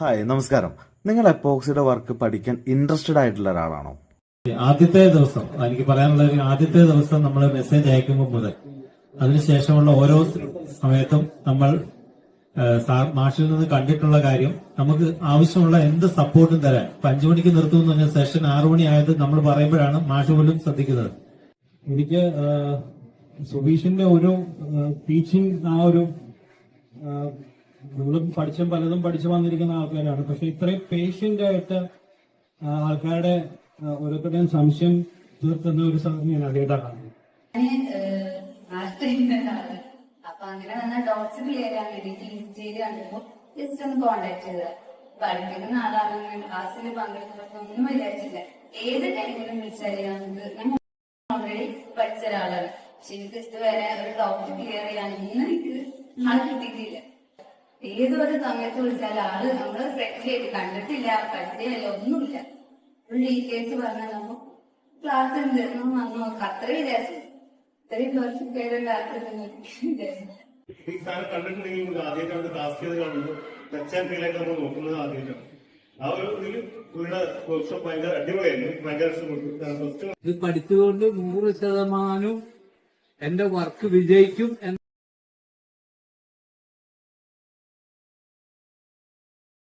Hi, നമസ്കാരം. നിങ്ങൾ എപ്പോക്സിയുടെ work പഠിക്കാൻ ഇൻട്രസ്റ്റഡ് ആയിട്ടുള്ള ഒരാളാണോ? ആദ്യത്തെ ദിവസം എനിക്ക് പറയാനുള്ള ആദ്യത്തെ ദിവസം നമ്മൾ മെസ്സേജ് അയക്കുമ്പോൾ മുതൽ അതിനുശേഷമുള്ള ഓരോ സമയത്തും നമ്മൾ മാഷിൽ നിന്ന് കണ്ടിട്ടുള്ള കാര്യം നമുക്ക് ആവശ്യമുള്ള എന്ത് സപ്പോർട്ടും തരാൻ. 5 മണിക്ക് നിർത്തുമെന്ന് പറഞ്ഞ സെഷൻ 6 മണി ആയത് നമ്മൾ പറയുമ്പോഴാണ് മാഷ് പോലും ശ്രദ്ധിക്കുന്നത്. എനിക്ക് സുബീഷിന്റെ ഒരു ടീച്ചിങ് നമ്മൾ പലതും പഠിച്ചു വന്നിരിക്കുന്ന ആൾക്കാരാണ്. പക്ഷെ ഇത്രയും പേഷ്യന്റ് ആയിട്ട് ആൾക്കാരുടെ ഓരോരുത്തരുടെയും സംശയം തീർക്കുന്ന ഒരു ഞാൻ ആദ്യമായിട്ടാണ്. അപ്പൊ അങ്ങനെ വന്ന ഡോട്ട്സ് ക്ലിയർ ചെയ്യാൻ വേണ്ടിട്ട് ഇൻസ്റ്റയിൽ കണ്ടപ്പോ ജസ്റ്റ് ഒന്ന് കോണ്ടാക്ട് ചെയ്തത്. പഠിക്കുന്ന ആളാണെങ്കിൽ ക്ലാസ്സിൽ പങ്കെടുക്കുന്നൊന്നും വിചാരിച്ചില്ല. ഏത് ടൈമിലും വിളിച്ചറിയാവുന്നത് ഞാൻ ഓൾറെഡി പഠിച്ച ഒരാളാണ്. പക്ഷെ എനിക്ക് ഇതുവരെ ഒരു ഡൗട്ട് ക്ലിയർ ചെയ്യാനൊന്നും എനിക്ക് ആൾ കിട്ടിയിട്ടില്ല. ഏതൊരു സമയത്ത് വിളിച്ചാൽ ആള് നമ്മള് ഫ്രണ്ട്ലിയായിട്ട് കണ്ടിട്ടില്ല, പരിചയമില്ല, ഒന്നുമില്ല. ഒരു ഡീറ്റെയിൽസ് പറഞ്ഞാൽ നമ്മൾ ക്ലാസ് ഉണ്ട് വന്നു നോക്കാം, അത്ര വിചാരിച്ചു. ഇത്രയും പെർഫെക്റ്റ് ആയിട്ട് ക്ലാസ് വിചാരിച്ചു. ഈ സാധനം കണ്ടിട്ടുണ്ടെങ്കിൽ ആദ്യമായിട്ടാണ് ടാസ്ക് ചെയ്ത് കാണുമ്പോൾ ടച്ച് ആൻഡ് ഫീൽ ആയിട്ട് നമ്മൾ നോക്കുന്നത് ആദ്യമായിട്ടാണ്. ആ ഒരു ഇതിൽ പുള്ളിയുടെ വർക്ക്ഷോപ്പ് ഭയങ്കര അടിപൊളിയായിരുന്നു, ഭയങ്കര ഇഷ്ടപ്പെട്ടു. ഇത് പഠിച്ചുകൊണ്ട് 100% എന്റെ വർക്ക് വിജയിക്കും